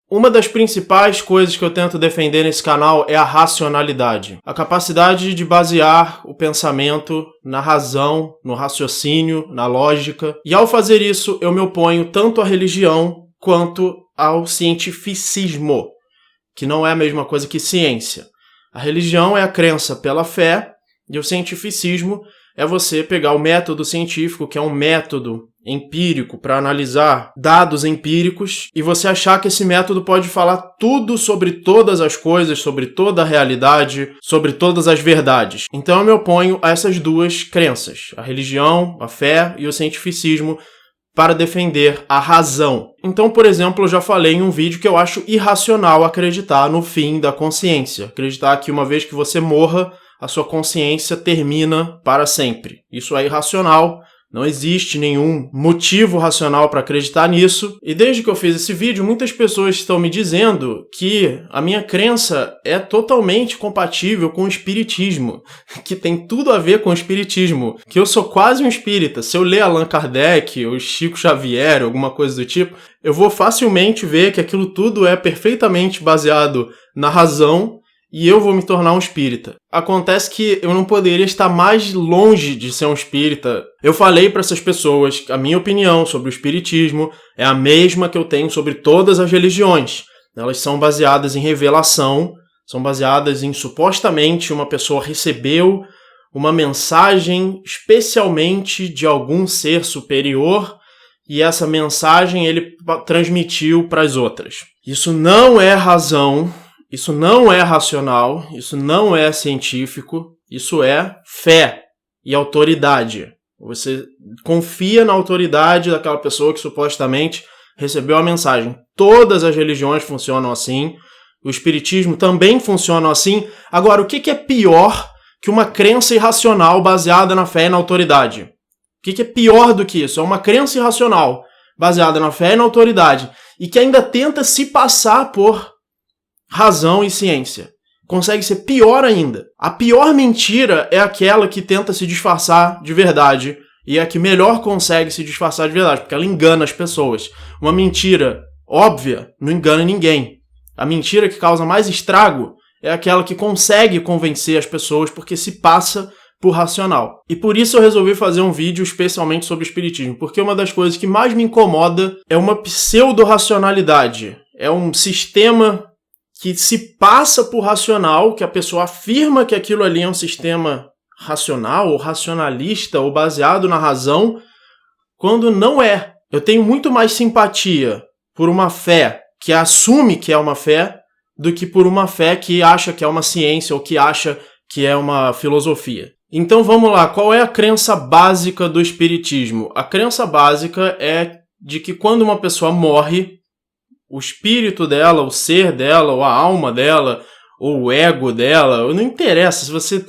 Uma das principais coisas que eu tento defender nesse canal é a racionalidade. A capacidade de basear o pensamento na razão, no raciocínio, na lógica. E ao fazer isso, eu me oponho tanto à religião quanto ao cientificismo, que não é a mesma coisa que ciência. A religião é a crença pela fé e o cientificismo é você pegar o método científico, que é um método empírico para analisar dados empíricos, e você achar que esse método pode falar tudo sobre todas as coisas, sobre toda a realidade, sobre todas as verdades. Então eu me oponho a essas duas crenças, a religião, a fé e o cientificismo, para defender a razão. Então, por exemplo, eu já falei em um vídeo que eu acho irracional acreditar no fim da consciência. Acreditar que uma vez que você morra, a sua consciência termina para sempre. Isso é irracional. Não existe nenhum motivo racional para acreditar nisso. E desde que eu fiz esse vídeo, muitas pessoas estão me dizendo que a minha crença é totalmente compatível com o espiritismo, que tem tudo a ver com o espiritismo, que eu sou quase um espírita. Se eu ler Allan Kardec ou Chico Xavier, alguma coisa do tipo, eu vou facilmente ver que aquilo tudo é perfeitamente baseado na razão, e eu vou me tornar um espírita. Acontece que eu não poderia estar mais longe de ser um espírita. Eu falei para essas pessoas que a minha opinião sobre o espiritismo é a mesma que eu tenho sobre todas as religiões. Elas são baseadas em revelação, são baseadas em supostamente uma pessoa recebeu uma mensagem especialmente de algum ser superior e essa mensagem ele transmitiu para as outras. Isso não é razão. Isso não é racional, isso não é científico, isso é fé e autoridade. Você confia na autoridade daquela pessoa que supostamente recebeu a mensagem. Todas as religiões funcionam assim, o espiritismo também funciona assim. Agora, o que é pior que uma crença irracional baseada na fé e na autoridade? O que é pior do que isso? É uma crença irracional baseada na fé e na autoridade e que ainda tenta se passar por razão e ciência. Consegue ser pior ainda. A pior mentira é aquela que tenta se disfarçar de verdade e é a que melhor consegue se disfarçar de verdade, porque ela engana as pessoas. Uma mentira óbvia não engana ninguém. A mentira que causa mais estrago é aquela que consegue convencer as pessoas porque se passa por racional. E por isso eu resolvi fazer um vídeo especialmente sobre o espiritismo, porque uma das coisas que mais me incomoda é uma pseudo-racionalidade. É um sistema que se passa por racional, que a pessoa afirma que aquilo ali é um sistema racional, ou racionalista, ou baseado na razão, quando não é. Eu tenho muito mais simpatia por uma fé que assume que é uma fé, do que por uma fé que acha que é uma ciência, ou que acha que é uma filosofia. Então vamos lá, qual é a crença básica do espiritismo? A crença básica é de que quando uma pessoa morre, o espírito dela, o ser dela, ou a alma dela, ou o ego dela, não interessa se você...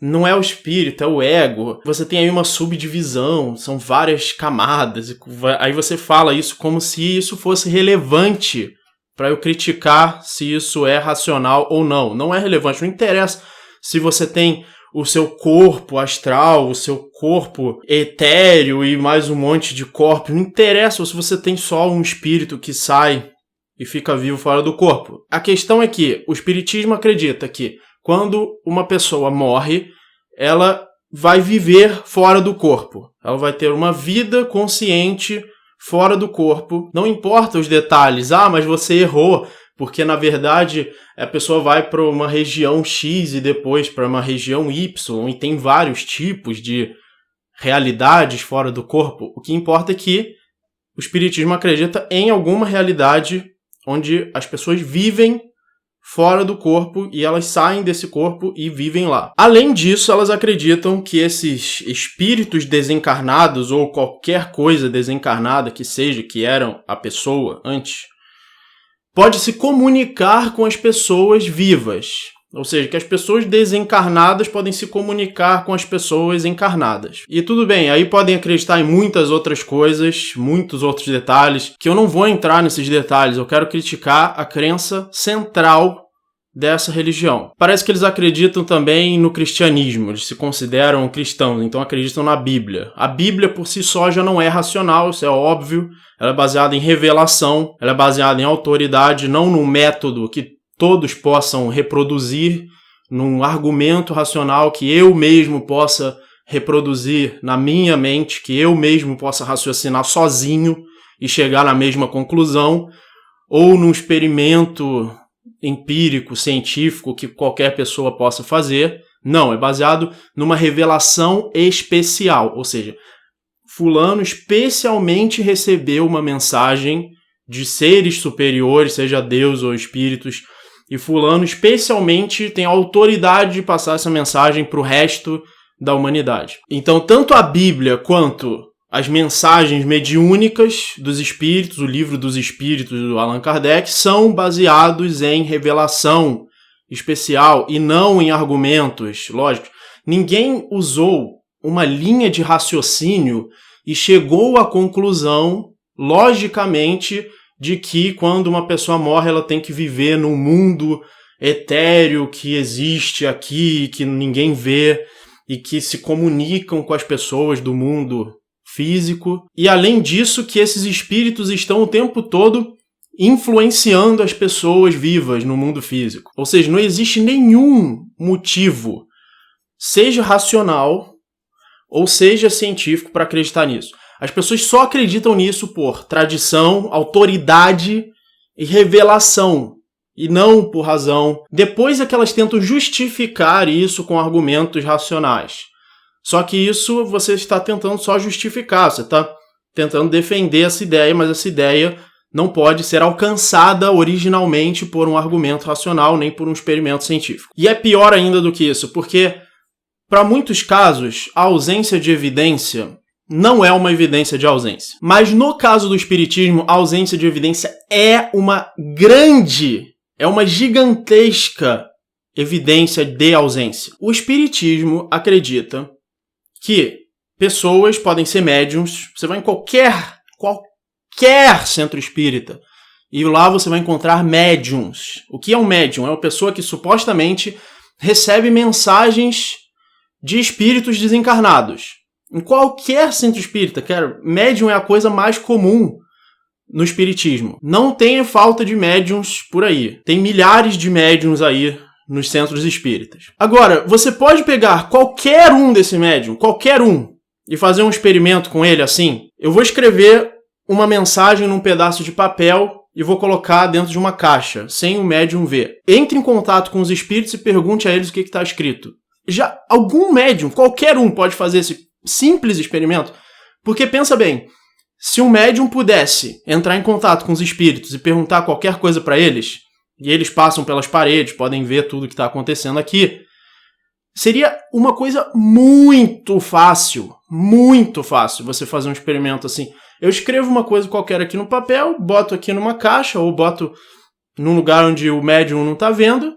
não é o espírito, é o ego. Você tem aí uma subdivisão, são várias camadas. Aí você fala isso como se isso fosse relevante para eu criticar se isso é racional ou não. Não é relevante, não interessa se você tem o seu corpo astral, o seu corpo etéreo e mais um monte de corpos. Não interessa se você tem só um espírito que sai e fica vivo fora do corpo. A questão é que o espiritismo acredita que quando uma pessoa morre, ela vai viver fora do corpo. Ela vai ter uma vida consciente fora do corpo. Não importa os detalhes. Mas você errou. Porque, na verdade, a pessoa vai para uma região X e depois para uma região Y, e tem vários tipos de realidades fora do corpo. O que importa é que o espiritismo acredita em alguma realidade onde as pessoas vivem fora do corpo e elas saem desse corpo e vivem lá. Além disso, elas acreditam que esses espíritos desencarnados ou qualquer coisa desencarnada que seja, que eram a pessoa antes, pode se comunicar com as pessoas vivas. Ou seja, que as pessoas desencarnadas podem se comunicar com as pessoas encarnadas. E tudo bem, aí podem acreditar em muitas outras coisas, muitos outros detalhes, que eu não vou entrar nesses detalhes. Eu quero criticar a crença central dessa religião. Parece que eles acreditam também no cristianismo, eles se consideram cristãos, então acreditam na Bíblia. A Bíblia por si só já não é racional, isso é óbvio. ela é baseada em revelação, ela é baseada em autoridade, não num método que todos possam reproduzir, num argumento racional que eu mesmo possa reproduzir na minha mente, que eu mesmo possa raciocinar sozinho e chegar na mesma conclusão, ou num experimento empírico, científico, que qualquer pessoa possa fazer. Não, é baseado numa revelação especial, ou seja, fulano especialmente recebeu uma mensagem de seres superiores, seja Deus ou espíritos, e fulano especialmente tem a autoridade de passar essa mensagem para o resto da humanidade. Então, tanto a Bíblia quanto as mensagens mediúnicas dos espíritos, o livro dos espíritos do Allan Kardec, são baseados em revelação especial e não em argumentos. Lógico, ninguém usou uma linha de raciocínio e chegou à conclusão, logicamente, de que quando uma pessoa morre ela tem que viver num mundo etéreo que existe aqui, que ninguém vê e que se comunicam com as pessoas do mundo físico. E além disso, que esses espíritos estão o tempo todo influenciando as pessoas vivas no mundo físico. Ou seja, não existe nenhum motivo, seja racional ou seja científico, para acreditar nisso. As pessoas só acreditam nisso por tradição, autoridade e revelação, e não por razão. Depois é que elas tentam justificar isso com argumentos racionais. Só que isso você está tentando só justificar, você está tentando defender essa ideia, mas essa ideia não pode ser alcançada originalmente por um argumento racional, nem por um experimento científico. E é pior ainda do que isso, porque para muitos casos, a ausência de evidência não é uma evidência de ausência. Mas no caso do espiritismo, a ausência de evidência é uma gigantesca evidência de ausência. O espiritismo acredita que pessoas podem ser médiums. Você vai em qualquer centro espírita e lá você vai encontrar médiums. O que é um médium? É uma pessoa que supostamente recebe mensagens de espíritos desencarnados. Em qualquer centro espírita, médium é a coisa mais comum no espiritismo. Não tem falta de médiums por aí. Tem milhares de médiums aí nos centros espíritas. Agora, você pode pegar qualquer um desse médium, qualquer um, e fazer um experimento com ele assim. Eu vou escrever uma mensagem num pedaço de papel e vou colocar dentro de uma caixa, sem o médium ver. Entre em contato com os espíritos e pergunte a eles o que está escrito. Já algum médium, qualquer um, pode fazer esse simples experimento, porque pensa bem, se um médium pudesse entrar em contato com os espíritos e perguntar qualquer coisa para eles, e eles passam pelas paredes, podem ver tudo que está acontecendo aqui, seria uma coisa muito fácil você fazer um experimento assim. Eu escrevo uma coisa qualquer aqui no papel, boto aqui numa caixa, ou boto num lugar onde o médium não está vendo,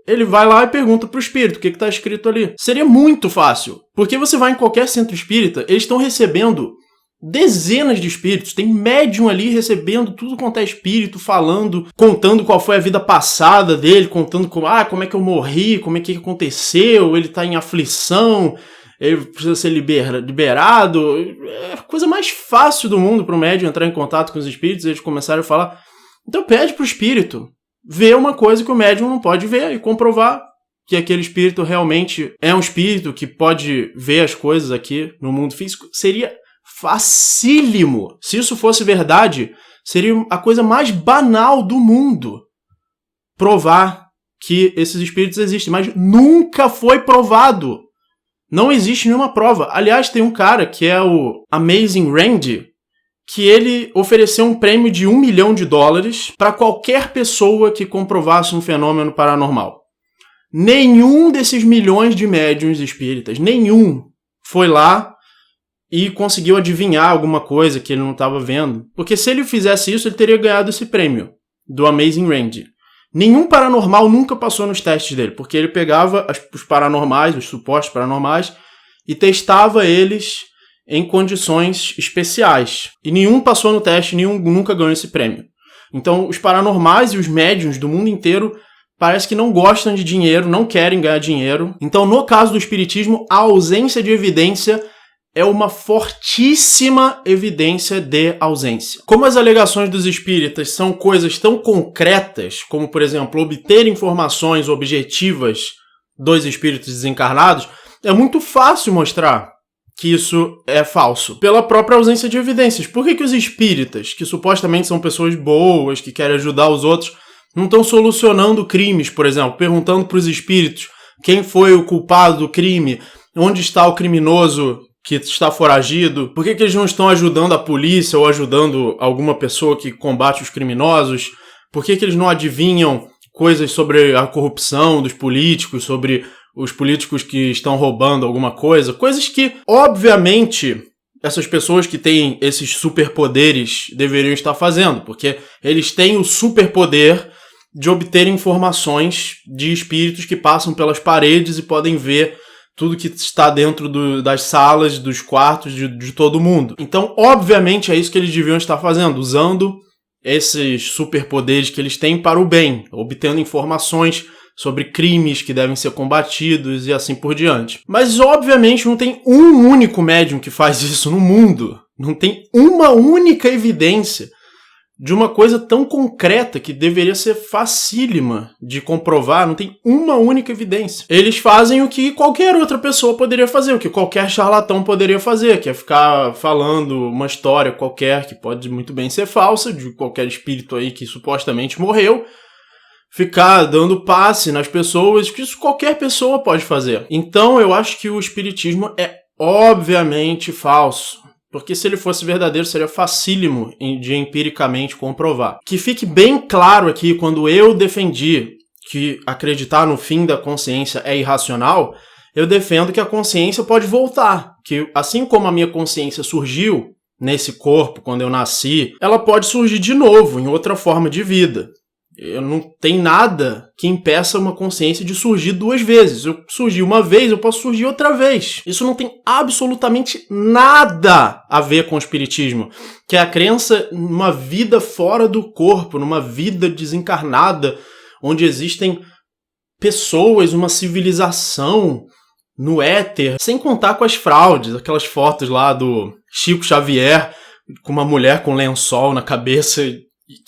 ele vai lá e pergunta pro espírito o que está escrito ali. Seria muito fácil, porque você vai em qualquer centro espírita, eles estão recebendo dezenas de espíritos, tem médium ali recebendo tudo quanto é espírito, falando, contando qual foi a vida passada dele, contando como é que eu morri, como é que aconteceu, ele está em aflição, ele precisa ser liberado. É a coisa mais fácil do mundo para o médium entrar em contato com os espíritos e eles começarem a falar. Então pede pro espírito ver uma coisa que o médium não pode ver e comprovar que aquele espírito realmente é um espírito que pode ver as coisas aqui no mundo físico. Seria facílimo. Se isso fosse verdade, seria a coisa mais banal do mundo provar que esses espíritos existem, mas nunca foi provado. Não existe nenhuma prova. Aliás, tem um cara que é o Amazing Randy, que ele ofereceu um prêmio de $1 milhão para qualquer pessoa que comprovasse um fenômeno paranormal. Nenhum desses milhões de médiuns espíritas, nenhum, foi lá e conseguiu adivinhar alguma coisa que ele não estava vendo. Porque se ele fizesse isso, ele teria ganhado esse prêmio do Amazing Randy. Nenhum paranormal nunca passou nos testes dele, porque ele pegava os paranormais, os supostos paranormais, e testava eles em condições especiais. E nenhum passou no teste, nenhum nunca ganhou esse prêmio. Então, os paranormais e os médiuns do mundo inteiro parece que não gostam de dinheiro, não querem ganhar dinheiro. Então, no caso do espiritismo, a ausência de evidência é uma fortíssima evidência de ausência. Como as alegações dos espíritas são coisas tão concretas, como, por exemplo, obter informações objetivas dos espíritos desencarnados, é muito fácil mostrar que isso é falso, pela própria ausência de evidências. Por que os espíritas, que supostamente são pessoas boas, que querem ajudar os outros, não estão solucionando crimes, por exemplo, perguntando para os espíritos quem foi o culpado do crime, onde está o criminoso que está foragido? Por que eles não estão ajudando a polícia ou ajudando alguma pessoa que combate os criminosos? Por que eles não adivinham coisas sobre a corrupção dos políticos, sobre os políticos que estão roubando alguma coisa? Coisas que, obviamente, essas pessoas que têm esses superpoderes deveriam estar fazendo, porque eles têm o superpoder de obter informações de espíritos que passam pelas paredes e podem ver tudo que está dentro das salas, dos quartos de todo mundo. Então, obviamente, é isso que eles deviam estar fazendo, usando esses superpoderes que eles têm para o bem, obtendo informações sobre crimes que devem ser combatidos e assim por diante. Mas, obviamente, não tem um único médium que faz isso no mundo. Não tem uma única evidência de uma coisa tão concreta que deveria ser facílima de comprovar. Não tem uma única evidência. Eles fazem o que qualquer outra pessoa poderia fazer, o que qualquer charlatão poderia fazer, que é ficar falando uma história qualquer que pode muito bem ser falsa, de qualquer espírito aí que supostamente morreu, ficar dando passe nas pessoas, que isso qualquer pessoa pode fazer. Então eu acho que o espiritismo é obviamente falso, porque se ele fosse verdadeiro seria facílimo de empiricamente comprovar. Que fique bem claro aqui, quando eu defendi que acreditar no fim da consciência é irracional, eu defendo que a consciência pode voltar, que assim como a minha consciência surgiu nesse corpo quando eu nasci, ela pode surgir de novo em outra forma de vida. Não tem nada que impeça uma consciência de surgir duas vezes. Eu surgi uma vez, eu posso surgir outra vez. Isso não tem absolutamente nada a ver com o espiritismo, que é a crença numa vida fora do corpo, numa vida desencarnada, onde existem pessoas, uma civilização no éter, sem contar com as fraudes, aquelas fotos lá do Chico Xavier com uma mulher com lençol na cabeça,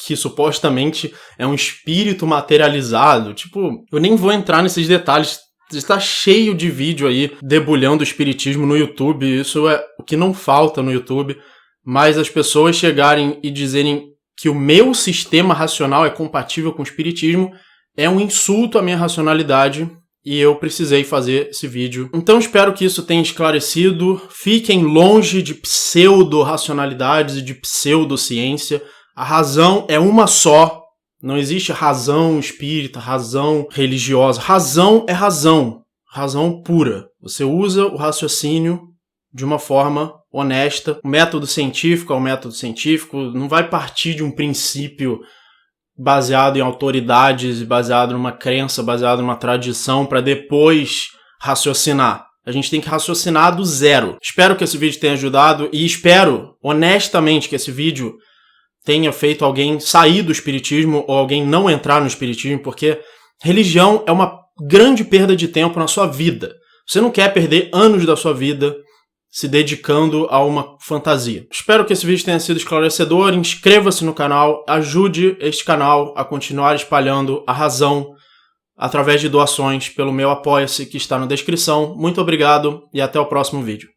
que supostamente é um espírito materializado. Tipo, eu nem vou entrar nesses detalhes, está cheio de vídeo aí debulhando o espiritismo no YouTube, isso é o que não falta no YouTube, mas as pessoas chegarem e dizerem que o meu sistema racional é compatível com o espiritismo é um insulto à minha racionalidade, e eu precisei fazer esse vídeo. Então espero que isso tenha esclarecido. Fiquem longe de pseudo-racionalidades e de pseudociência. A razão é uma só, não existe razão espírita, razão religiosa. Razão é razão, razão pura. Você usa o raciocínio de uma forma honesta. O método científico é o método científico, não vai partir de um princípio baseado em autoridades, baseado numa crença, baseado numa tradição, para depois raciocinar. A gente tem que raciocinar do zero. Espero que esse vídeo tenha ajudado e espero, honestamente, que esse vídeo tenha feito alguém sair do espiritismo ou alguém não entrar no espiritismo, porque religião é uma grande perda de tempo na sua vida. Você não quer perder anos da sua vida se dedicando a uma fantasia. Espero que esse vídeo tenha sido esclarecedor. Inscreva-se no canal, ajude este canal a continuar espalhando a razão através de doações pelo meu Apoia-se, que está na descrição. Muito obrigado e até o próximo vídeo.